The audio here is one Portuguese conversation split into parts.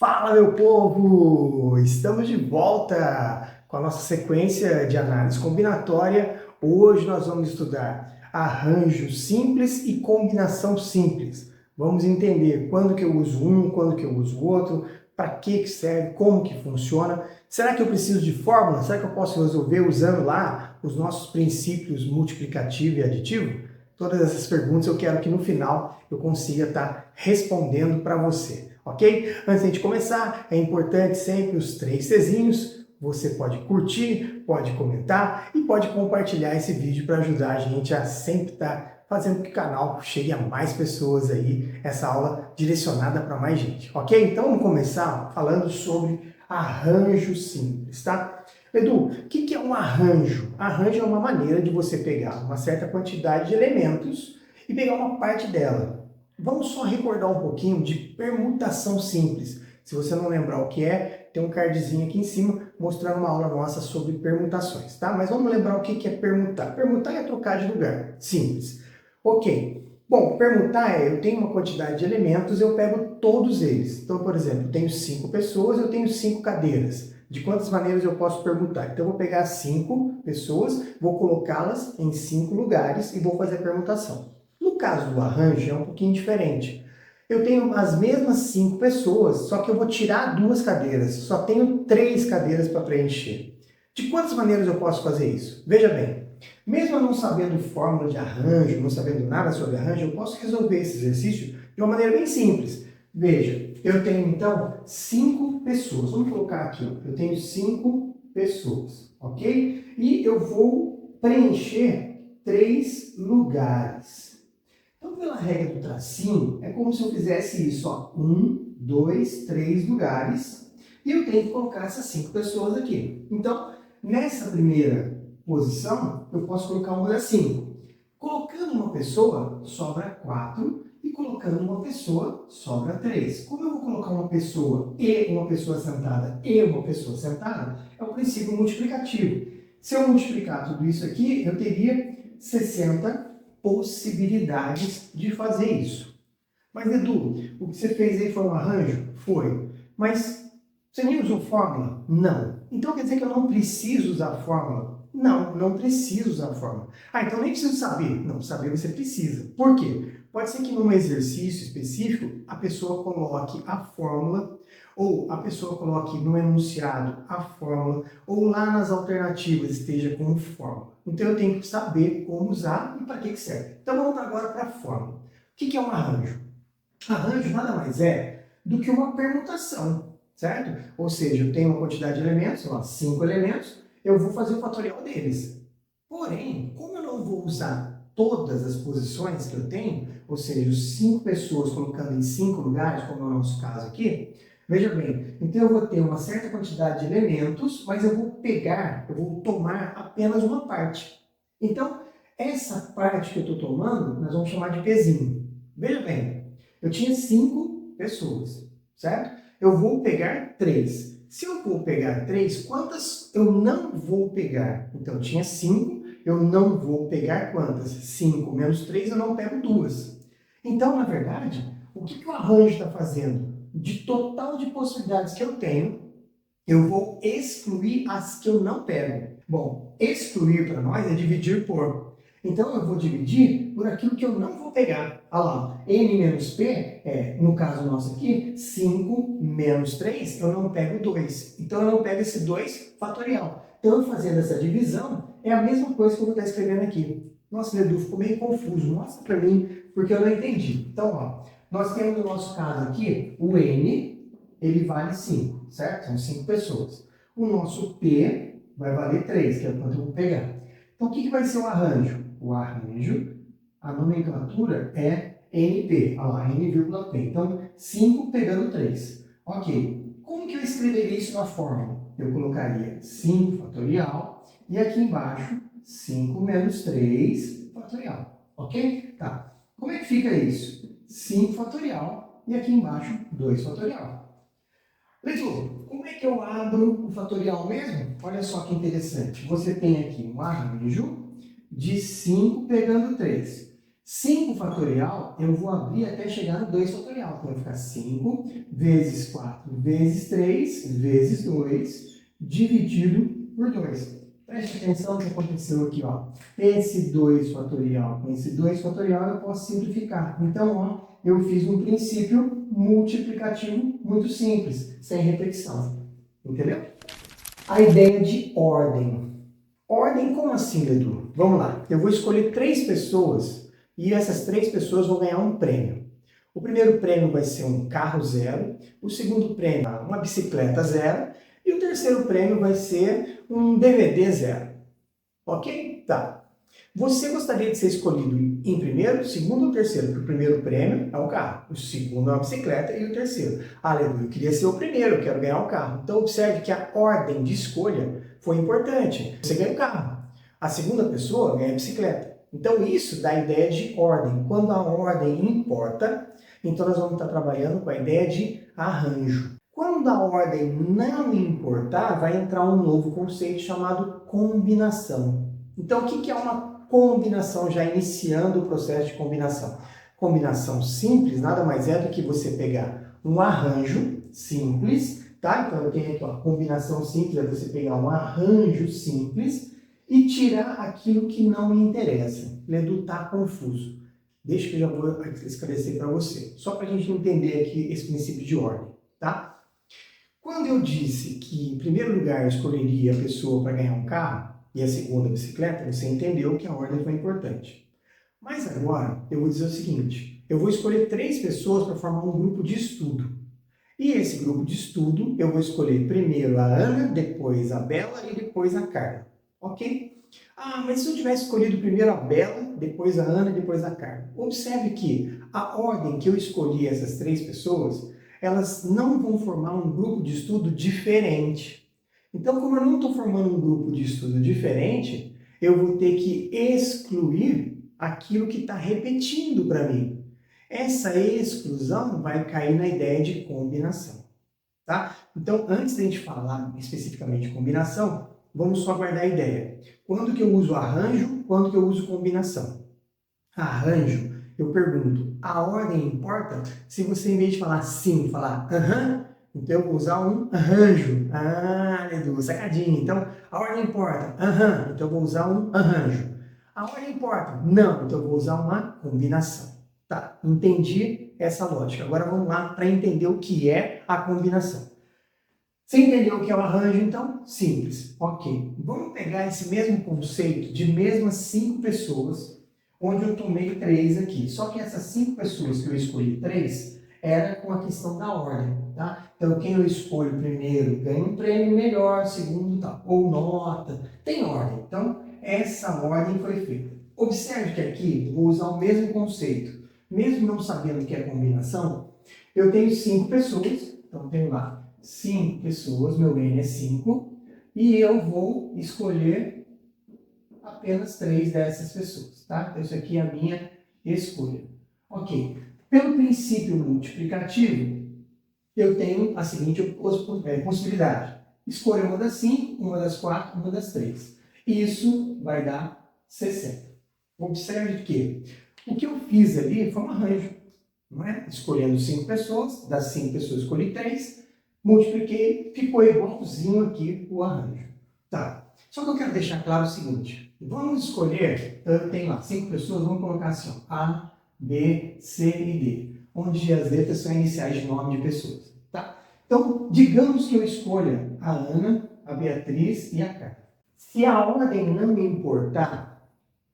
Fala, meu povo! Estamos de volta com a nossa sequência de análise combinatória. Hoje nós vamos estudar arranjo simples e combinação simples. Vamos entender quando que eu uso um, quando que eu uso o outro, para que serve, como que funciona. Será que eu preciso de fórmula? Será que eu posso resolver usando lá os nossos princípios multiplicativo e aditivo? Todas essas perguntas eu quero que no final eu consiga estar respondendo para você, ok? Antes de a gente começar, é importante sempre os 3 Czinhos. Você pode curtir, pode comentar e pode compartilhar esse vídeo para ajudar a gente a sempre estar fazendo com que o canal chegue a mais pessoas aí, essa aula direcionada para mais gente, ok? Então vamos começar falando sobre arranjo simples, tá? Edu, o que é um arranjo? Arranjo é uma maneira de você pegar uma certa quantidade de elementos e pegar uma parte dela. Vamos só recordar um pouquinho de permutação simples. Se você não lembrar o que é, tem um cardzinho aqui em cima mostrando uma aula nossa sobre permutações, tá? Mas vamos lembrar o que é permutar. Permutar é trocar de lugar, simples. Ok. Bom, permutar é, eu tenho uma quantidade de elementos, eu pego todos eles. Então, por exemplo, eu tenho 5 pessoas, eu tenho 5 cadeiras. De quantas maneiras eu posso permutar? Então, eu vou pegar 5 pessoas, vou colocá-las em 5 lugares e vou fazer a permutação. No caso do arranjo, é um pouquinho diferente. Eu tenho as mesmas 5 pessoas, só que eu vou tirar 2 cadeiras. Só tenho 3 cadeiras para preencher. De quantas maneiras eu posso fazer isso? Veja bem, mesmo eu não sabendo fórmula de arranjo, não sabendo nada sobre arranjo, eu posso resolver esse exercício de uma maneira bem simples. Veja, eu tenho então 5 pessoas. Vamos colocar aqui, ó. Eu tenho 5 pessoas, ok? E eu vou preencher 3 lugares. Então, pela regra do tracinho, é como se eu fizesse isso, ó. 1, 2, 3 lugares. E eu tenho que colocar essas 5 pessoas aqui. Então, nessa primeira posição, eu posso colocar uma das 5. Colocando uma pessoa, sobra 4. E colocando uma pessoa, sobra 3. Como eu vou colocar uma pessoa e uma pessoa sentada e uma pessoa sentada, é o princípio multiplicativo. Se eu multiplicar tudo isso aqui, eu teria 60 possibilidades de fazer isso. Mas, Edu, o que você fez aí foi um arranjo? Foi. Mas você nem usou fórmula? Não. Então quer dizer que eu não preciso usar fórmula? Não, não preciso usar fórmula. Ah, então nem preciso saber. Não, saber você precisa. Por quê? Pode ser que num exercício específico a pessoa coloque a fórmula, ou a pessoa coloque no enunciado a fórmula, ou lá nas alternativas esteja com fórmula. Então eu tenho que saber como usar e para que serve. Então vamos agora para a fórmula. O que é um arranjo? Arranjo nada mais é do que uma permutação, certo? Ou seja, eu tenho uma quantidade de elementos, sei lá, 5 elementos, eu vou fazer o fatorial deles. Porém, como eu não vou usar todas as posições que eu tenho, ou seja, 5 pessoas colocando em 5 lugares, como é o nosso caso aqui, veja bem, então eu vou ter uma certa quantidade de elementos, mas eu vou tomar apenas uma parte. Então, essa parte que eu estou tomando, nós vamos chamar de Pzinho. Veja bem, eu tinha 5 pessoas, certo? Eu vou pegar 3. Se eu vou pegar 3, quantas eu não vou pegar? Então, eu tinha 5, eu não vou pegar quantas? 5 menos 3, eu não pego 2. Então, na verdade, o que o arranjo está fazendo? De total de possibilidades que eu tenho, eu vou excluir as que eu não pego. Bom, excluir para nós é dividir por. Então, eu vou dividir por aquilo que eu não vou pegar. Olha lá, n menos p é, no caso nosso aqui, 5 menos 3, eu não pego 2. Então, eu não pego esse 2 fatorial. Então, eu fazendo essa divisão, é a mesma coisa que eu vou estar escrevendo aqui. Nossa, Edu, ficou meio confuso. Mostra para mim, porque eu não entendi. Então, ó, nós temos no nosso caso aqui, o n, ele vale 5, certo? São 5 pessoas. O nosso p vai valer 3, que é o quanto eu vou pegar. Então, o que vai ser o arranjo? O arranjo, a nomenclatura é NP, olha lá, N,P. Então, 5 pegando 3. Ok, como que eu escreveria isso na fórmula? Eu colocaria 5 fatorial e aqui embaixo 5 menos 3 fatorial. Ok? Tá. Como é que fica isso? 5 fatorial e aqui embaixo 2 fatorial. Leitor, como é que eu abro o fatorial mesmo? Olha só que interessante. Você tem aqui um arranjo de 5 pegando 3. 5 fatorial, eu vou abrir até chegar no 2 fatorial. Então, vai ficar 5 vezes 4 vezes 3 vezes 2 dividido por 2. Preste atenção no que aconteceu aqui, ó. Esse 2 fatorial com esse 2 fatorial eu posso simplificar. Então, ó, eu fiz um princípio multiplicativo muito simples, sem repetição. Entendeu? A ideia de ordem. Ordem como assim, Edu? Vamos lá. Eu vou escolher 3 pessoas e essas 3 pessoas vão ganhar um prêmio. O primeiro prêmio vai ser um carro zero, o segundo prêmio uma bicicleta zero e o terceiro prêmio vai ser um DVD zero. Ok? Tá. Você gostaria de ser escolhido em primeiro, segundo ou terceiro? Porque o primeiro prêmio é o carro, o segundo é a bicicleta e o terceiro. Ah, Edu, eu queria ser o primeiro, eu quero ganhar o carro. Então observe que a ordem de escolha foi importante. Você ganha o carro. A segunda pessoa ganha a bicicleta. Então isso dá a ideia de ordem. Quando a ordem importa, então nós vamos estar trabalhando com a ideia de arranjo. Quando a ordem não importar, vai entrar um novo conceito chamado combinação. Então o que é uma combinação, já iniciando o processo de combinação? Combinação simples nada mais é do que você pegar um arranjo simples, tá? Então eu tenho aqui, ó, combinação simples é você pegar um arranjo simples e tirar aquilo que não me interessa. Edu tá confuso. Deixa que eu já vou esclarecer para você. Só para a gente entender aqui esse princípio de ordem, tá? Quando eu disse que, em primeiro lugar, eu escolheria a pessoa para ganhar um carro e a segunda a bicicleta, você entendeu que a ordem foi importante. Mas agora, eu vou dizer o seguinte, eu vou escolher 3 pessoas para formar um grupo de estudo. E esse grupo de estudo, eu vou escolher primeiro a Ana, depois a Bela e depois a Carla. Ok? Ah, mas se eu tivesse escolhido primeiro a Bela, depois a Ana e depois a Carla. Observe que a ordem que eu escolhi essas 3 pessoas, elas não vão formar um grupo de estudo diferente. Então, como eu não estou formando um grupo de estudo diferente, eu vou ter que excluir aquilo que está repetindo para mim. Essa exclusão vai cair na ideia de combinação. Tá? Então, antes da gente falar especificamente de combinação, vamos só guardar a ideia. Quando que eu uso arranjo, quando que eu uso combinação? Arranjo, eu pergunto, a ordem importa? Se você, em vez de falar sim, falar aham, então eu vou usar um arranjo. Ah, Edu, sacadinho. Então, a ordem importa? Aham, então eu vou usar um arranjo. A ordem importa? Não, então eu vou usar uma combinação. Tá, entendi essa lógica. Agora vamos lá para entender o que é a combinação. Você entendeu o que é o arranjo, então? Simples. Ok. Vamos pegar esse mesmo conceito de mesmas 5 pessoas, onde eu tomei 3 aqui. Só que essas 5 pessoas que eu escolhi 3, era com a questão da ordem, tá? Então, quem eu escolho primeiro ganha um prêmio melhor, segundo tal, ou nota. Tem ordem. Então, essa ordem foi feita. Observe que aqui, vou usar o mesmo conceito. Mesmo não sabendo o que é combinação, eu tenho 5 pessoas, então tenho lá 5 pessoas, meu N é 5, e eu vou escolher apenas 3 dessas pessoas, tá? Então isso aqui é a minha escolha. Ok. Pelo princípio multiplicativo, eu tenho a seguinte possibilidade. Escolha uma das 5, uma das 4, uma das 3. Isso vai dar 60. Observe que o que eu fiz ali foi um arranjo, não é? Escolhendo 5 pessoas, das 5 pessoas escolhi 3, multipliquei, ficou igualzinho aqui o arranjo. Tá. Só que eu quero deixar claro o seguinte. Vamos escolher, eu tenho lá 5 pessoas, vamos colocar assim, ó, A, B, C e D, onde as letras são iniciais de nome de pessoas. Tá? Então, digamos que eu escolha a Ana, a Beatriz e a Carla. Se a ordem não me importar,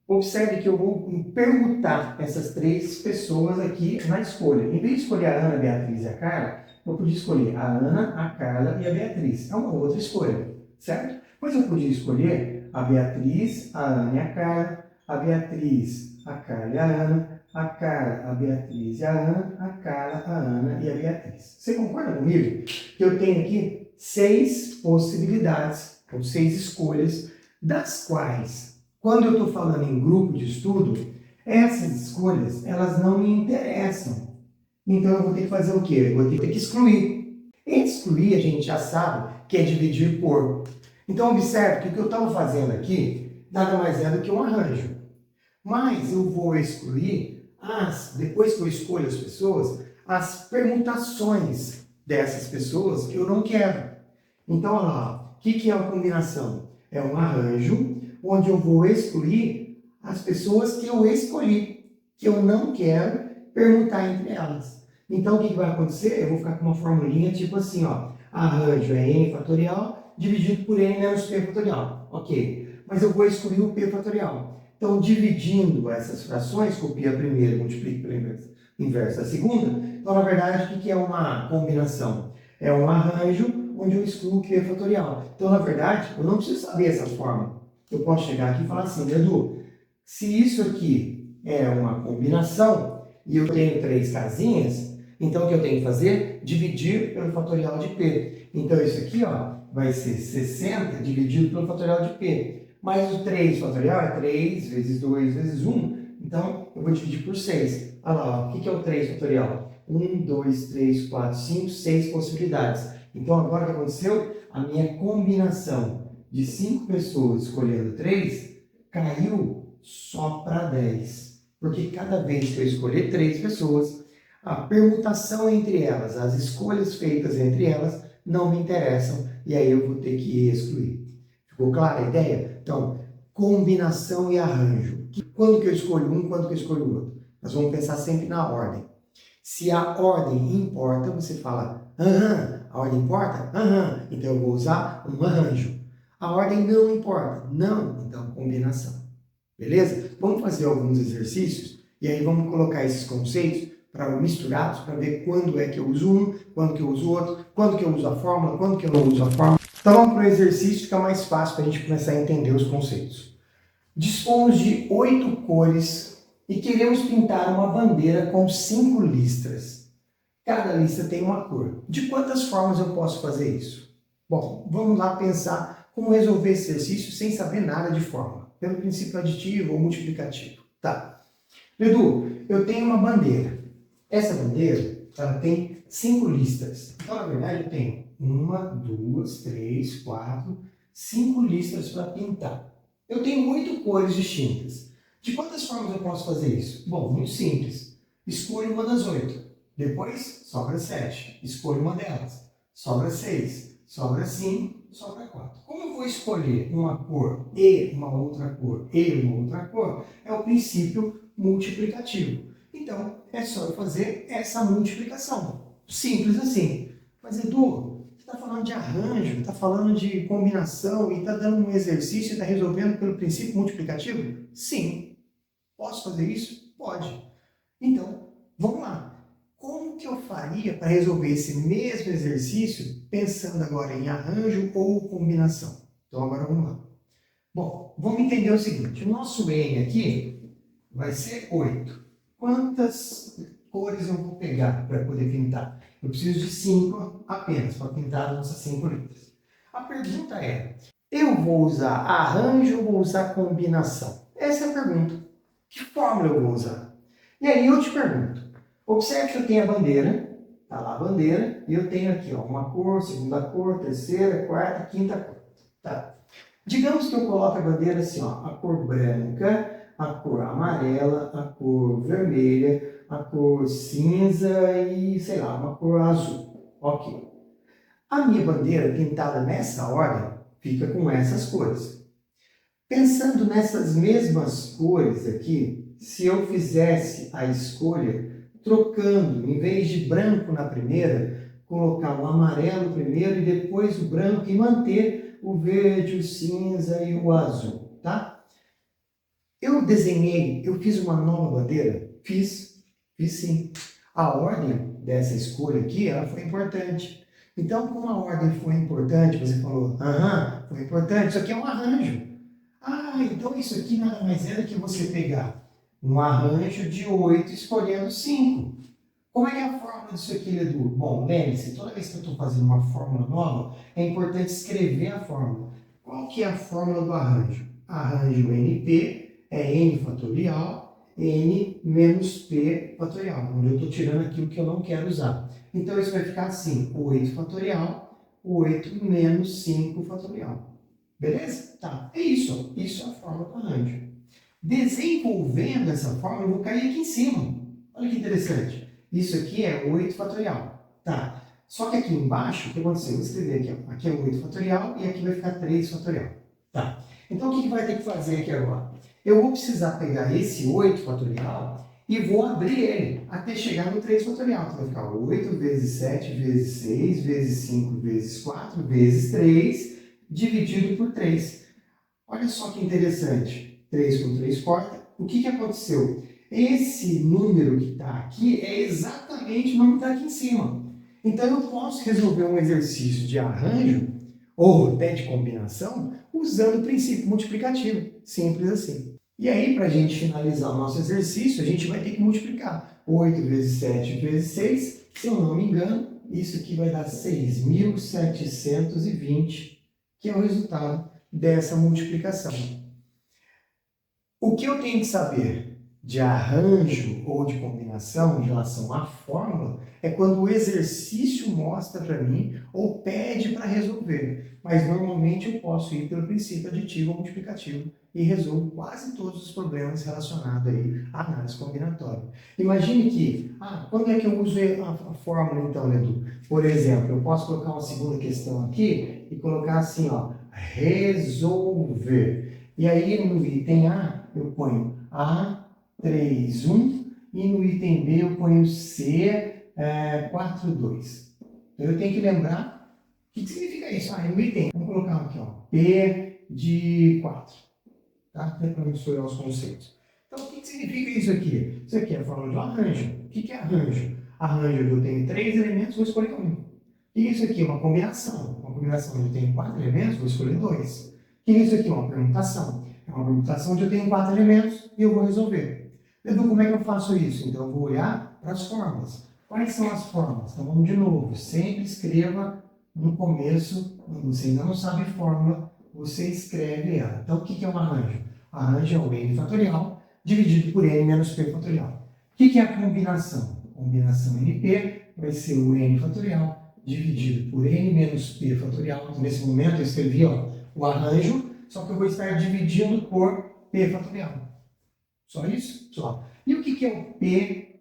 observe que eu vou permutar essas 3 pessoas aqui na escolha. Em vez de escolher a Ana, a Beatriz e a Carla, eu podia escolher a Ana, a Carla e a Beatriz. É uma outra escolha, certo? Mas eu podia escolher a Beatriz, a Ana e a Carla, a Beatriz, a Carla e a Ana, a Carla, a Beatriz e a Ana, a Carla, a Ana e a Beatriz. Você concorda comigo? Que eu tenho aqui 6 possibilidades, ou 6 escolhas, das quais, quando eu estou falando em grupo de estudo, essas escolhas, elas não me interessam. Então eu vou ter que fazer o quê? Eu vou ter que excluir. Excluir, a gente já sabe que é dividir por. Então observe que o que eu estava fazendo aqui nada mais é do que um arranjo. Mas eu vou excluir, depois que eu escolho as pessoas, as permutações dessas pessoas que eu não quero. Então, olha lá, o que é uma combinação? É um arranjo onde eu vou excluir as pessoas que eu escolhi, que eu não quero permutar entre elas. Então, o que vai acontecer? Eu vou ficar com uma formulinha tipo assim, ó, arranjo é n fatorial dividido por n menos p fatorial. Ok, mas eu vou excluir o p fatorial. Então, dividindo essas frações, copia a primeira, multiplica pela inversa a segunda. Então, na verdade, o que é uma combinação? É um arranjo onde eu excluo o p fatorial. Então, na verdade, eu não preciso saber essa forma. Eu posso chegar aqui e falar assim, Edu, se isso aqui é uma combinação e eu tenho 3 casinhas, então o que eu tenho que fazer? Dividir pelo fatorial de p. Então, isso aqui ó, vai ser 60 dividido pelo fatorial de p. Mas o 3 fatorial é 3 vezes 2 vezes 1. Então, eu vou dividir por 6. Olha lá, ó, o que é o 3 fatorial? 1, 2, 3, 4, 5, 6 possibilidades. Então, agora o que aconteceu? A minha combinação de 5 pessoas escolhendo 3 caiu só para 10. Porque cada vez que eu escolher 3 pessoas, a permutação entre elas, as escolhas feitas entre elas, não me interessam e aí eu vou ter que excluir. Ficou clara a ideia? Então, combinação e arranjo. Quando que eu escolho um, quando que eu escolho o outro? Nós vamos pensar sempre na ordem. Se a ordem importa, você fala, aham, a ordem importa? Aham, então eu vou usar um arranjo. A ordem não importa? Não, então combinação. Beleza? Vamos fazer alguns exercícios e aí vamos colocar esses conceitos para misturados para ver quando é que eu uso um, quando que eu uso outro, quando que eu uso a fórmula, quando que eu não uso a fórmula. Então vamos para o exercício, fica mais fácil para a gente começar a entender os conceitos. Dispomos de 8 cores e queremos pintar uma bandeira com 5 listras. Cada lista tem uma cor. De quantas formas eu posso fazer isso? Bom, vamos lá pensar como resolver esse exercício sem saber nada de fórmula, pelo princípio aditivo ou multiplicativo. Tá. Edu, eu tenho uma bandeira. Essa bandeira, ela tem 5 listas. Então, na verdade, eu tenho 1, 2, 3, 4, 5 listas para pintar. Eu tenho 8 cores distintas. De quantas formas eu posso fazer isso? Bom, muito simples. Escolho uma das 8. Depois, sobra 7. Escolho uma delas. Sobra 6. Sobra 5. Sobra 4. Como eu vou escolher uma cor e uma outra cor e uma outra cor, é o princípio multiplicativo. Então, é só eu fazer essa multiplicação. Simples assim. Mas, Edu, você está falando de arranjo, está falando de combinação e está dando um exercício e está resolvendo pelo princípio multiplicativo? Sim. Posso fazer isso? Pode. Então, vamos lá. Como que eu faria para resolver esse mesmo exercício pensando agora em arranjo ou combinação? Então, agora vamos lá. Bom, vamos entender o seguinte. O nosso N aqui vai ser 8. Quantas cores eu vou pegar para poder pintar? Eu preciso de 5 apenas para pintar as nossas 5 letras. A pergunta é, eu vou usar arranjo ou vou usar combinação? Essa é a pergunta. Que fórmula eu vou usar? E aí eu te pergunto, observe que eu tenho a bandeira, está lá a bandeira, e eu tenho aqui ó, uma cor, segunda cor, terceira, quarta, quinta cor. Tá. Digamos que eu coloque a bandeira assim, ó, a cor branca, a cor amarela, a cor vermelha, a cor cinza e, sei lá, uma cor azul. Ok. A minha bandeira pintada nessa ordem fica com essas cores. Pensando nessas mesmas cores aqui, se eu fizesse a escolha trocando, em vez de branco na primeira, colocar o amarelo primeiro e depois o branco e manter o verde, o cinza e o azul, tá? Eu desenhei, eu fiz uma nova bandeira? Fiz sim. A ordem dessa escolha aqui, ela foi importante. Então, como a ordem foi importante, você falou, aham, foi importante, isso aqui é um arranjo. Ah, então isso aqui nada mais é do que você pegar um arranjo de 8 escolhendo 5. Como é que é a fórmula disso aqui, Edu? Bom, lembre-se, toda vez que eu estou fazendo uma fórmula nova, é importante escrever a fórmula. Qual que é a fórmula do arranjo? Arranjo NP é N fatorial, N menos P fatorial, onde eu estou tirando aquilo que eu não quero usar. Então isso vai ficar assim, 8 fatorial, 8 menos 5 fatorial. Beleza? Tá, é isso. Isso é a fórmula do arranjo. Desenvolvendo essa forma, eu vou cair aqui em cima. Olha que interessante. Isso aqui é 8 fatorial. Tá. Só que aqui embaixo, o que aconteceu? Eu vou escrever aqui, ó. Aqui é 8 fatorial e aqui vai ficar 3 fatorial. Tá. Então, o que vai ter que fazer aqui agora? Eu vou precisar pegar esse 8 fatorial e vou abrir ele até chegar no 3 fatorial. Então, vai ficar 8 vezes 7 vezes 6 vezes 5 vezes 4 vezes 3 dividido por 3. Olha só que interessante. 3 com 3 corta. O que aconteceu? Esse número que está aqui é exatamente o número que está aqui em cima. Então, eu posso resolver um exercício de arranjo ou até de combinação usando o princípio multiplicativo. Simples assim. E aí, para a gente finalizar o nosso exercício, a gente vai ter que multiplicar. 8 vezes 7 vezes 6, se eu não me engano, isso aqui vai dar 6.720, que é o resultado dessa multiplicação. O que eu tenho que saber de arranjo ou de combinação em relação à fórmula é quando o exercício mostra para mim ou pede para resolver. Mas normalmente eu posso ir pelo princípio aditivo ou multiplicativo e resolvo quase todos os problemas relacionados aí à análise combinatória. Imagine que, quando é que eu uso a fórmula então, Edu? Por exemplo, eu posso colocar uma segunda questão aqui e colocar assim, ó, resolver. E aí no item A eu ponho A31 e no item B eu ponho C42. Então eu tenho que lembrar o que significa isso. No item, vamos colocar aqui, ó, P de 4. Tá? Para misturar os conceitos. Então o que significa isso aqui? Isso aqui é a fórmula de um arranjo. O que é arranjo? Arranjo, eu tenho 3 elementos, vou escolher um. E isso aqui é uma combinação. Uma combinação onde eu tenho 4 elementos, vou escolher 2. E isso aqui é uma permutação. É uma permutação onde eu tenho 4 elementos e eu vou resolver. Edu, como é que eu faço isso? Então eu vou olhar para as fórmulas. Quais são as fórmulas? Então vamos de novo. Sempre escreva no começo, quando você ainda não sabe fórmula, você escreve ela. Então o que é um arranjo? Arranjo é o n fatorial dividido por n menos p fatorial. O que é a combinação? Combinação np vai ser o n fatorial dividido por n menos p fatorial. Então, nesse momento eu escrevi o arranjo, só que eu vou estar dividindo por p fatorial. Só isso? Só. E o que é o Pn?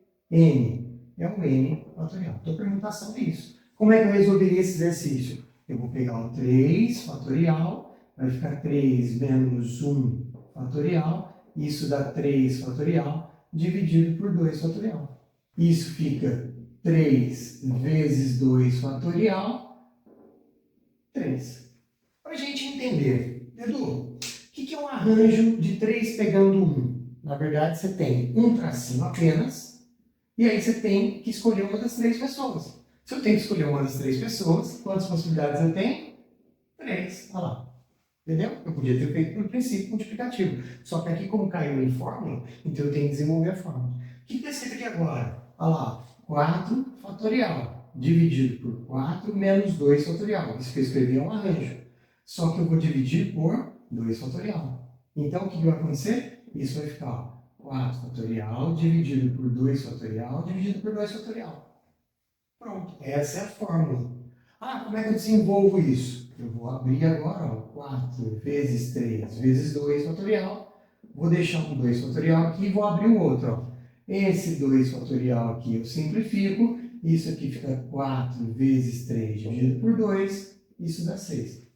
É o n fatorial. Então, a permutação é isso. Como é que eu resolveria esse exercício? Eu vou pegar o 3 fatorial, vai ficar 3 menos 1 fatorial, isso dá 3 fatorial, dividido por 2 fatorial. Isso fica 3 vezes 2 fatorial, 3. Para a gente entender, Edu, o que é um arranjo de 3 pegando 1? Na verdade, você tem um tracinho apenas, e aí você tem que escolher uma das 3 pessoas. Se eu tenho que escolher uma das 3 pessoas, quantas possibilidades eu tenho? 3. Olha lá. Entendeu? Eu podia ter feito por princípio multiplicativo. Só que aqui, como caiu em fórmula, então eu tenho que desenvolver a fórmula. O que está escrito aqui agora? Olha lá. 4 fatorial dividido por 4 menos 2 fatorial. Isso que eu escrevi é um arranjo. Só que eu vou dividir por 2 fatorial. Então, o que vai acontecer? Isso vai ficar 4 fatorial dividido por 2 fatorial dividido por 2 fatorial. Pronto. Essa é a fórmula. Como é que eu desenvolvo isso? Eu vou abrir agora, 4 vezes 3 vezes 2 fatorial. Vou deixar um 2 fatorial aqui e vou abrir o outro. Esse 2 fatorial aqui eu simplifico. Isso aqui fica 4 vezes 3 dividido por 2. Isso dá 6.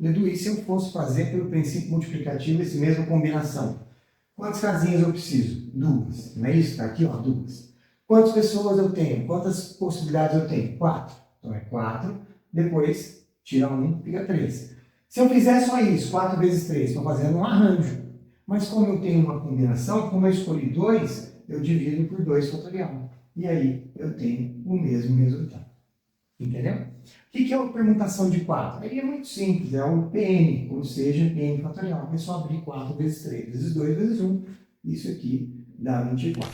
Edu, e se eu fosse fazer pelo princípio multiplicativo essa mesma combinação? Quantas casinhas eu preciso? 2. Não é isso? Está aqui, 2. Quantas pessoas eu tenho? Quantas possibilidades eu tenho? 4. Então é 4. Depois, tira 1, fica 3. Se eu fizer só isso, 4 vezes 3, estou fazendo um arranjo. Mas como eu tenho uma combinação, como eu escolhi 2, eu divido por 2 fatorial. E aí eu tenho o mesmo resultado. Entendeu? O que é a permutação de 4? Aí é muito simples, é o Pn, ou seja, Pn fatorial. É só abrir 4 vezes 3 vezes 2 vezes 1. Isso aqui dá 24.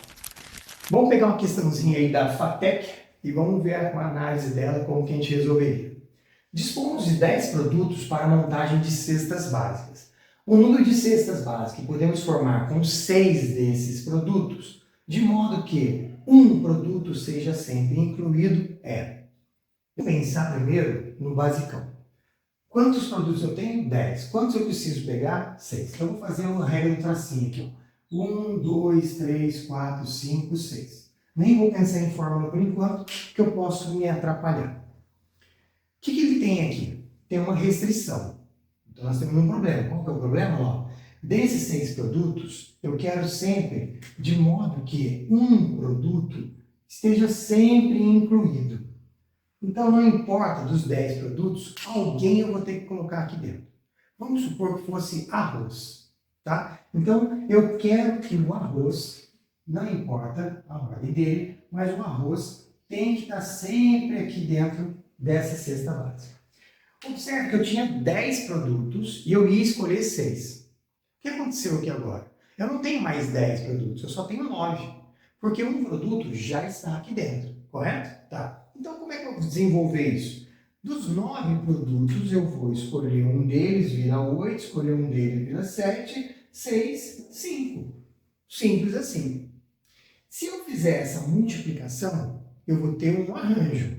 Vamos pegar uma questãozinha aí da FATEC e vamos ver a análise dela, como que a gente resolveria. Dispomos de 10 produtos para a montagem de cestas básicas. O número de cestas básicas que podemos formar com 6 desses produtos, de modo que um produto seja sempre incluído é... Vou pensar primeiro no basicão. Quantos produtos eu tenho? 10. Quantos eu preciso pegar? 6. Então, eu vou fazer uma regra do tracinho aqui. 1, 2, 3, 4, 5, 6. Nem vou pensar em fórmula por enquanto, que eu posso me atrapalhar. O que ele tem aqui? Tem uma restrição. Então nós temos um problema. Qual que é o problema? Ó, desses 6 produtos, eu quero sempre de modo que um produto esteja sempre incluído. Então não importa dos 10 produtos, alguém eu vou ter que colocar aqui dentro. Vamos supor que fosse arroz, tá? Então eu quero que o arroz, não importa a ordem dele, mas o arroz tem que estar sempre aqui dentro dessa cesta básica. Observe que eu tinha 10 produtos e eu ia escolher 6. O que aconteceu aqui agora? Eu não tenho mais 10 produtos, eu só tenho 9. Porque um produto já está aqui dentro, correto? Tá. Então como é que eu vou desenvolver isso? Dos 9 produtos eu vou escolher um deles, vira 8, escolher um deles, vira 7, 6, 5. Simples assim. Se eu fizer essa multiplicação, eu vou ter um arranjo.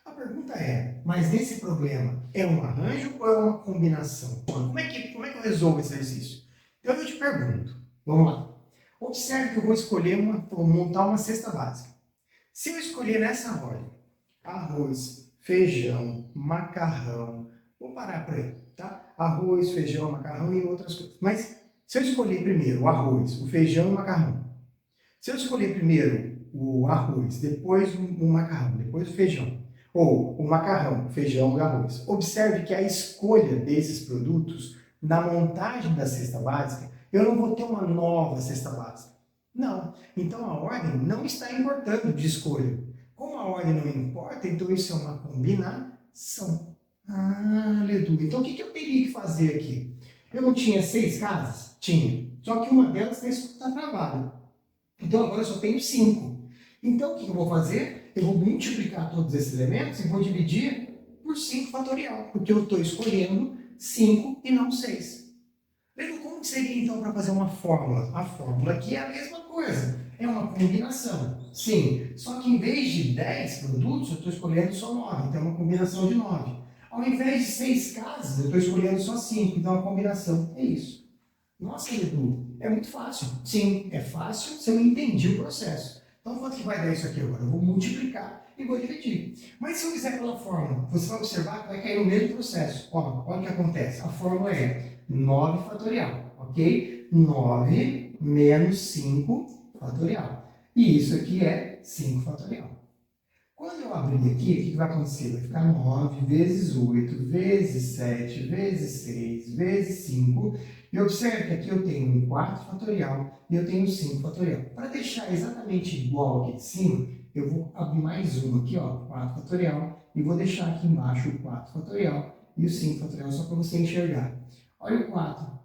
A pergunta é, mas esse problema é um arranjo ou é uma combinação? Como é que eu resolvo esse exercício? Então eu te pergunto, vamos lá. Observe que eu vou montar uma cesta básica. Se eu escolher nessa ordem, arroz, feijão, macarrão, vou parar por aí, tá? Arroz, feijão, macarrão e outras coisas. Mas se eu escolher primeiro o arroz, o feijão e o macarrão, se eu escolher primeiro o arroz, depois o macarrão, depois o feijão, ou o macarrão, o feijão e o arroz, observe que a escolha desses produtos, na montagem da cesta básica, eu não vou ter uma nova cesta básica. Não. Então a ordem não está importando de escolha. Como a ordem não importa, então isso é uma combinação. Ah, Ledu, então o que eu teria que fazer aqui? Eu não tinha 6 casas? Tinha. Só que uma delas está travada. Então agora eu só tenho 5. Então o que eu vou fazer? Eu vou multiplicar todos esses elementos e vou dividir por 5 fatorial, porque eu estou escolhendo 5 e não 6. Leandro, como seria então para fazer uma fórmula? A fórmula aqui é a mesma coisa, é uma combinação. Sim, só que em vez de 10 produtos, eu estou escolhendo só 9, então é uma combinação de 9. Ao invés de 6 casas, eu estou escolhendo só 5, então é uma combinação. É isso. Nossa, Edu, é muito fácil. Sim, é fácil se eu entendi o processo. Então, quanto que vai dar isso aqui agora? Eu vou multiplicar e vou dividir. Mas se eu fizer pela fórmula, você vai observar que vai cair no mesmo processo. Ó, olha o que acontece. A fórmula é 9 fatorial, ok? 9 menos 5 fatorial. E isso aqui é 5 fatorial. Quando eu abrir aqui, o que vai acontecer? Vai ficar 9 vezes 8, vezes 7, vezes 6, vezes 5. E observe que aqui eu tenho um 4 fatorial e eu tenho um 5 fatorial. Para deixar exatamente igual aqui de cima, eu vou abrir mais um aqui, ó, 4 fatorial, e vou deixar aqui embaixo o 4 fatorial e o 5 fatorial, só para você enxergar. Olha o 4.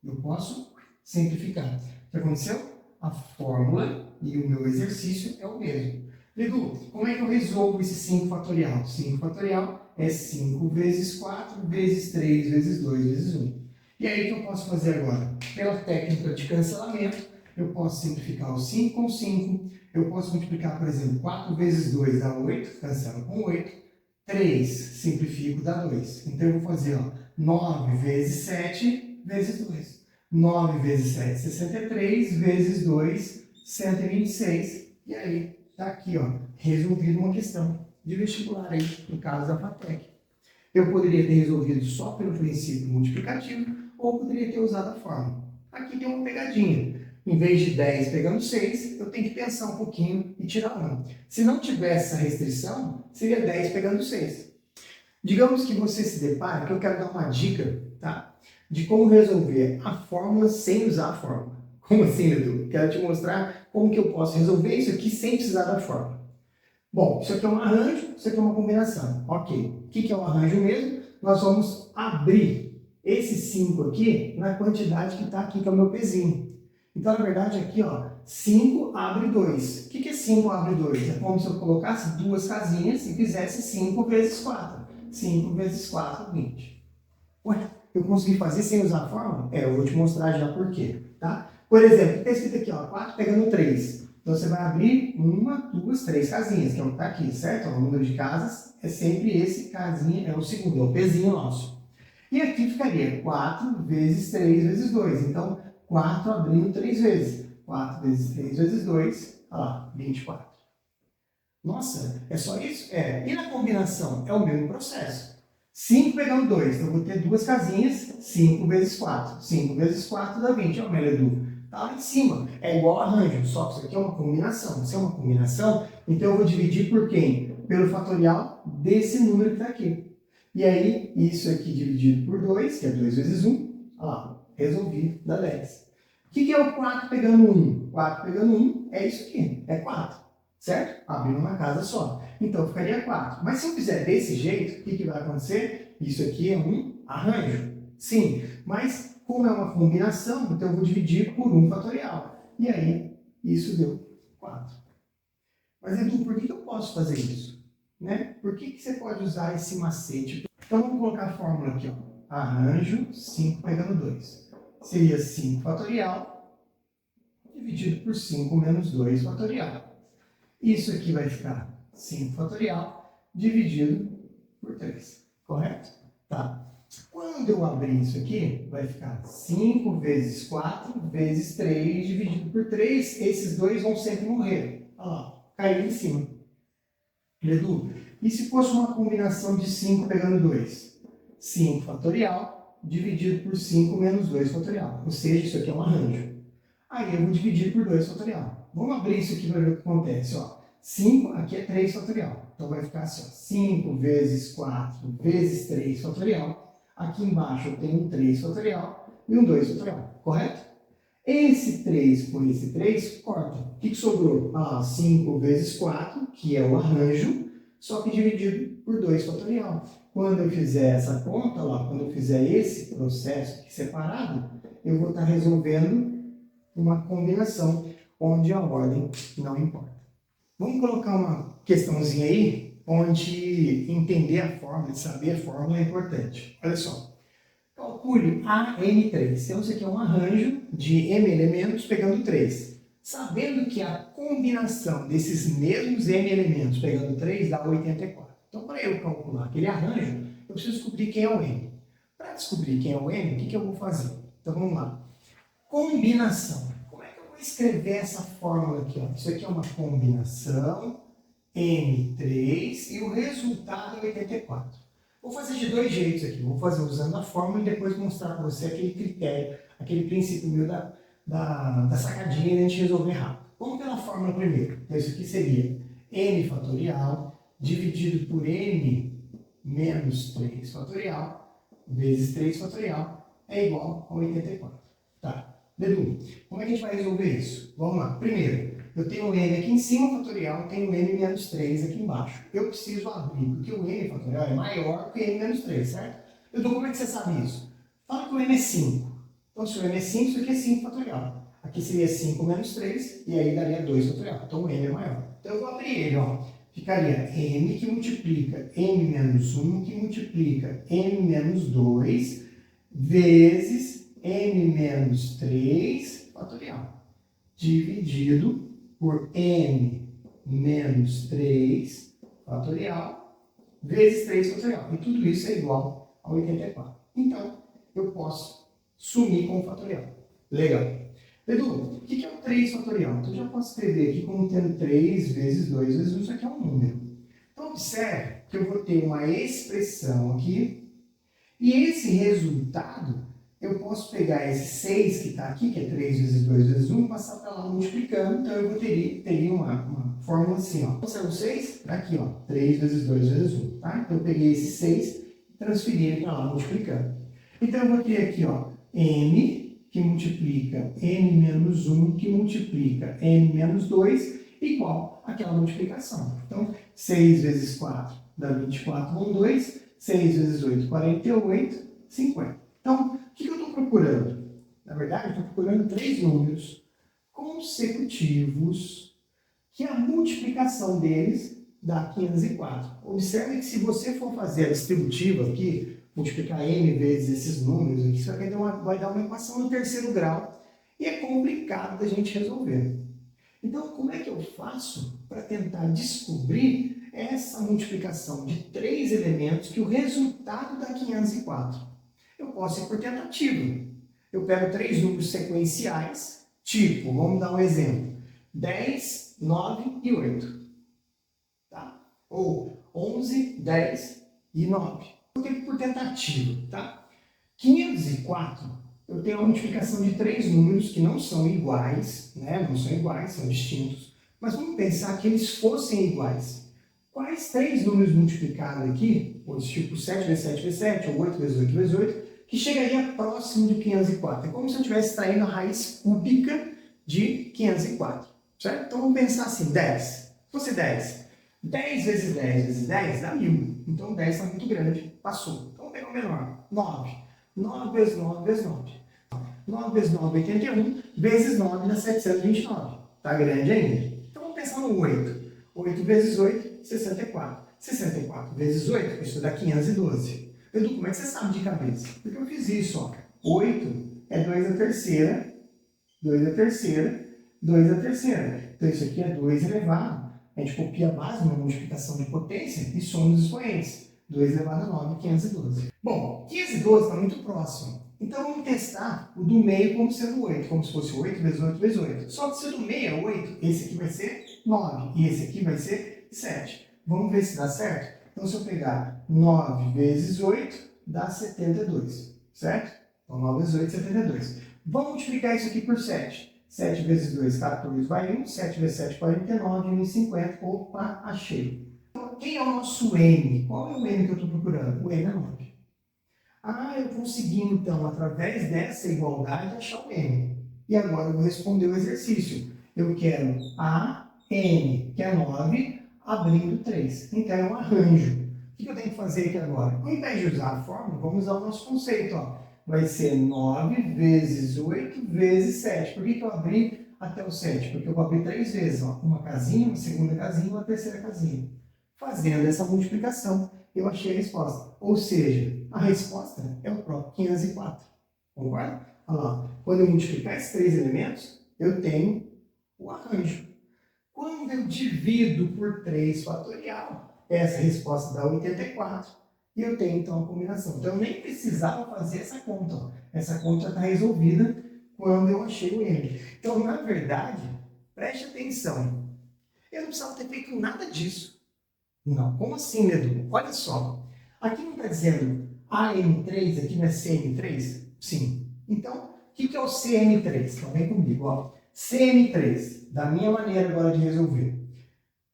Eu posso simplificar. O que aconteceu? A fórmula e o meu exercício é o mesmo. Edu, como é que eu resolvo esse 5 fatorial? 5 fatorial é 5 vezes 4 vezes 3 vezes 2 vezes 1. E aí o que eu posso fazer agora? Pela técnica de cancelamento, eu posso simplificar o 5 com 5. Eu posso multiplicar, por exemplo, 4 vezes 2 dá 8, cancelo com 8. 3, simplifico, dá 2. Então eu vou fazer, ó, 9 vezes 7 vezes 2. 9 vezes 7, 63, vezes 2, 126. E aí, está aqui, ó, resolvido uma questão de vestibular aí, no caso da FATEC. Eu poderia ter resolvido só pelo princípio multiplicativo, ou poderia ter usado a fórmula. Aqui tem uma pegadinha. Em vez de 10 pegando 6, eu tenho que pensar um pouquinho e tirar 1. Se não tivesse essa restrição, seria 10 pegando 6. Digamos que você se depara, que eu quero dar uma dica, tá? De como resolver a fórmula sem usar a fórmula. Como assim, Edu? Quero te mostrar como que eu posso resolver isso aqui sem precisar da fórmula. Bom, isso aqui é um arranjo, isso aqui é uma combinação. Ok. O que é um arranjo mesmo? Nós vamos abrir esse 5 aqui na quantidade que está aqui, que é o meu pezinho. Então, na verdade, aqui, ó, 5 abre 2. O que é 5 abre 2? É como se eu colocasse duas casinhas e fizesse 5 vezes 4. 5 vezes 4, 20. Ué, eu consegui fazer sem usar a fórmula? Eu vou te mostrar já por quê, tá? Por exemplo, está escrito aqui, ó, 4 pegando 3. Então, você vai abrir 1, 2, 3 casinhas, que é o que está aqui, certo? O número de casas é sempre esse, casinha é o segundo, é o pezinho nosso. E aqui ficaria 4 vezes 3 vezes 2. Então, 4 abrindo 3 vezes. 4 vezes 3 vezes 2, olha lá, 24. Nossa, é só isso? É. E na combinação? É o mesmo processo. 5 pegando 2, então eu vou ter duas casinhas, 5 vezes 4. 5 vezes 4 dá 20, ó, Meledu. Tá lá em cima. É igual arranjo, só que isso aqui é uma combinação. Se é uma combinação, então eu vou dividir por quem? Pelo fatorial desse número que está aqui. E aí, isso aqui dividido por 2, que é 2 vezes 1, olha lá, resolvi, dá 10. O que é o 4 pegando 1? 4 pegando 1 é isso aqui, é 4, certo? Abrindo uma casa só. Então, ficaria 4. Mas se eu fizer desse jeito, o que vai acontecer? Isso aqui é um arranjo. Sim, mas como é uma combinação, então eu vou dividir por 1 fatorial. E aí, isso deu 4. Mas, Edu, por que eu posso fazer isso? Né? Por que você pode usar esse macete? Então, vamos colocar a fórmula aqui. Ó. Arranjo 5 pegando 2. Seria 5 fatorial dividido por 5 menos 2 fatorial. Isso aqui vai ficar 5 fatorial dividido por 3. Correto? Tá. Quando eu abrir isso aqui, vai ficar 5 vezes 4 vezes 3 dividido por 3. Esses dois vão sempre morrer. Olha lá, caiu em cima. Edu, e se fosse uma combinação de 5 pegando 2? 5 fatorial dividido por 5 menos 2 fatorial. Ou seja, isso aqui é um arranjo. Aí eu vou dividir por 2 fatorial. Vamos abrir isso aqui para ver o que acontece. Ó. 5 aqui é 3 fatorial. Então vai ficar assim, ó, 5 vezes 4 vezes 3 fatorial. Aqui embaixo eu tenho um 3 fatorial e um 2 fatorial, correto? Esse 3 com esse 3 corta. O que sobrou? 5 vezes 4, que é o arranjo, só que dividido por 2 fatorial. Quando eu fizer essa conta, lá, quando eu fizer esse processo aqui separado, eu vou estar resolvendo uma combinação onde a ordem não importa. Vamos colocar uma questãozinha aí, onde entender a fórmula, saber a fórmula é importante. Olha só. Calcule AN3. Então, isso aqui é um arranjo de M elementos pegando 3. Sabendo que a combinação desses mesmos M elementos pegando 3 dá 84. Então, para eu calcular aquele arranjo, eu preciso descobrir quem é o M. Para descobrir quem é o M, o que eu vou fazer? Então, vamos lá. Combinação. Como é que eu vou escrever essa fórmula aqui? Ó? Isso aqui é uma combinação M3 e o resultado é 84. Vou fazer de dois jeitos aqui. Vou fazer usando a fórmula e depois mostrar para você aquele critério, aquele princípio meu da sacadinha de a gente resolver rápido. Vamos pela fórmula primeiro. Então, isso aqui seria n fatorial dividido por n menos 3 fatorial vezes 3 fatorial é igual a 84. Tá. Edu, como é que a gente vai resolver isso? Vamos lá. Primeiro, eu tenho o n aqui em cima fatorial, tenho o n menos 3 aqui embaixo. Eu preciso abrir, porque o n fatorial é maior que o n menos 3, certo? Edu, como é que você sabe isso? Fala que o n é 5. Então, se o n é 5, isso aqui é 5 fatorial. Aqui seria 5 menos 3, e aí daria 2 fatorial. Então, o n é maior. Então, eu vou abrir ele, ó. Ficaria n que multiplica n menos 1, que multiplica n menos 2, vezes n menos 3 fatorial, dividido por n menos 3 fatorial, vezes 3 fatorial. E tudo isso é igual a 84. Então, eu posso sumir com o fatorial. Legal. Edu, o que é o 3 fatorial? Então, eu já posso escrever aqui como tendo 3 vezes 2 vezes 1, isso aqui é um número. Então, observe que eu vou ter uma expressão aqui, e esse resultado, eu posso pegar esse 6 que está aqui, que é 3 vezes 2 vezes 1, e passar para lá multiplicando, então eu teria uma fórmula assim, ó. Então, saiu 6, tá aqui, ó, 3 vezes 2 vezes 1, tá? Então, eu peguei esse 6 e transferi ele para lá multiplicando. Então, eu vou ter aqui, ó, n, que multiplica n menos 1, que multiplica n menos 2, igual àquela multiplicação. Então, 6 vezes 4 dá 24, vão 2, 6 vezes 8, 48, 50. Então, o que eu estou procurando? Na verdade, eu estou procurando 3 números consecutivos que a multiplicação deles dá 504. Observe que se você for fazer a distributiva aqui, multiplicar n vezes esses números aqui, isso vai dar uma equação no terceiro grau e é complicado da gente resolver. Então, como é que eu faço para tentar descobrir essa multiplicação de 3 elementos que o resultado dá 504? Eu posso ir por tentativa. Eu pego três números sequenciais, tipo, vamos dar um exemplo, 10, 9 e 8. Tá? Ou 11, 10 e 9. Por tentativa, tá? 504, eu tenho a multiplicação de três números que não são iguais, né? Não são iguais, são distintos. Mas vamos pensar que eles fossem iguais. Quais três números multiplicados aqui, ou tipo 7 vezes 7 vezes 7, ou 8 vezes 8 vezes 8, que chegaria próximo de 504? É como se eu estivesse extraindo a raiz cúbica de 504, certo? Então vamos pensar assim, 10. Se fosse 10, 10 vezes 10 vezes 10 dá 1000. Então 10 está muito grande, passou. Então vamos pegar o menor, 9. 9 vezes 9 vezes 9. 9 vezes 9, 81, vezes 9 dá 729. Está grande ainda. Então vamos pensar no 8. 8 vezes 8, 64. 64 vezes 8, isso dá 512. Edu, como é que você sabe de cabeça? Porque eu fiz isso, ó. 8 é 2 à terceira, 2 à terceira, 2 à terceira. Então isso aqui é 2 elevado. A gente copia a base, uma multiplicação de potência, e soma os expoentes. 2 elevado a 9, 512. Bom, 512 está muito próximo. Então vamos testar o do meio como sendo 8, como se fosse 8 vezes 8 vezes 8. Só que se o do meio é 8, esse aqui vai ser 9 e esse aqui vai ser 7. Vamos ver se dá certo? Então se eu pegar 9 vezes 8, dá 72, certo? Então 9 vezes 8, 72. Vamos multiplicar isso aqui por 7. 7 vezes 2, 14, vai 1. 7 vezes 7, 49, 1, 50. Opa, achei. Então, quem é o nosso M? Qual é o M que eu estou procurando? O M é 9. Ah, eu consegui, então, através dessa igualdade, achar o M. E agora eu vou responder o exercício. Eu quero a N, que é 9, abrindo 3. Então, é um arranjo. O que eu tenho que fazer aqui agora? Ao invés de usar a fórmula, vamos usar o nosso conceito. Ó. Vai ser 9 vezes 8 vezes 7. Por que eu abri até o 7? Porque eu vou abrir 3 vezes. Ó. Uma casinha, uma segunda casinha e uma terceira casinha. Fazendo essa multiplicação, eu achei a resposta. Ou seja, a resposta é o próprio 504. Concorda? Olha lá. Quando eu multiplicar esses três elementos, eu tenho o arranjo. Quando eu divido por 3 fatorial, essa resposta dá 84. E eu tenho, então, a combinação. Então, eu nem precisava fazer essa conta. Ó. Essa conta já está resolvida quando eu achei o M. Então, na verdade, preste atenção. Eu não precisava ter feito nada disso. Não. Como assim, Edu? Olha só. Aqui não está dizendo AM3, aqui não é CM3? Sim. Então, o que é o CM3? Então, vem comigo. Ó. CM3, da minha maneira agora de resolver.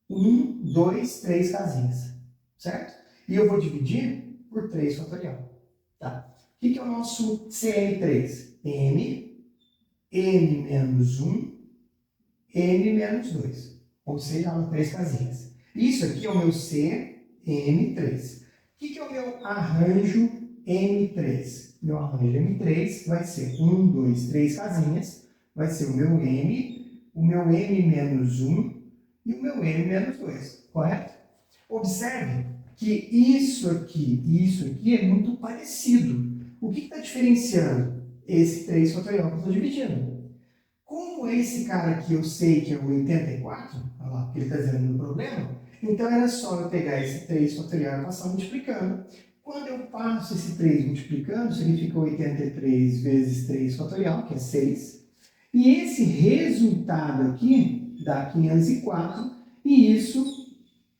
1, 2, 3 casinhas. Certo? E eu vou dividir por 3 fatorial. Tá? O que é o nosso CM3? M menos 1, M menos 2. Ou seja, 3 casinhas. Isso aqui é o meu CM3. O que é o meu arranjo M3? Meu arranjo M3 vai ser 1, 2, 3 casinhas. Vai ser o meu M menos 1 e o meu M menos 2. Correto? Observe que isso aqui é muito parecido. O que está diferenciando esse 3 fatorial que eu estou dividindo? Como esse cara aqui eu sei que é o 84, olha lá, que ele está dizendo no problema, então era só eu pegar esse 3 fatorial e passar multiplicando. Quando eu passo esse 3 multiplicando, significa 83 vezes 3 fatorial, que é 6. E esse resultado aqui dá 504, e isso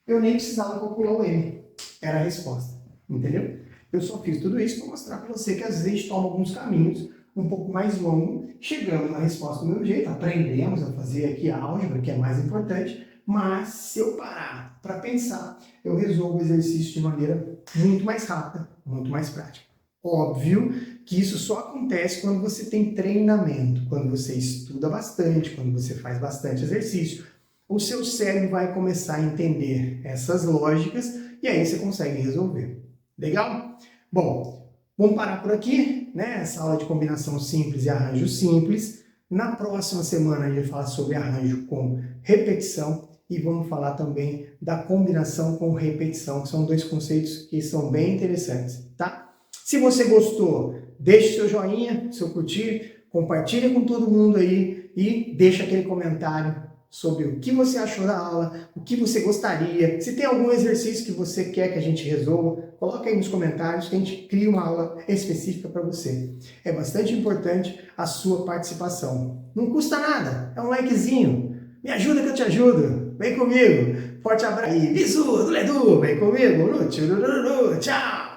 eu nem precisava calcular o M. Era a resposta, entendeu? Eu só fiz tudo isso para mostrar para você que às vezes a gente toma alguns caminhos um pouco mais longos, chegamos na resposta do meu jeito, aprendemos a fazer aqui a álgebra, que é mais importante, mas se eu parar para pensar, eu resolvo o exercício de maneira muito mais rápida, muito mais prática. Óbvio que isso só acontece quando você tem treinamento, quando você estuda bastante, quando você faz bastante exercício. O seu cérebro vai começar a entender essas lógicas e aí você consegue resolver. Legal? Bom, vamos parar por aqui, né? Essa aula de combinação simples e arranjo simples. Na próxima semana a gente vai falar sobre arranjo com repetição e vamos falar também da combinação com repetição, que são dois conceitos que são bem interessantes, tá? Se você gostou, deixe seu joinha, seu curtir, compartilha com todo mundo aí e deixa aquele comentário sobre o que você achou da aula, o que você gostaria, se tem algum exercício que você quer que a gente resolva, coloca aí nos comentários que a gente cria uma aula específica para você. É bastante importante a sua participação. Não custa nada, é um likezinho. Me ajuda que eu te ajudo. Vem comigo. Forte abraço. E visu do Ledu, vem comigo no tchurururu. Tchau!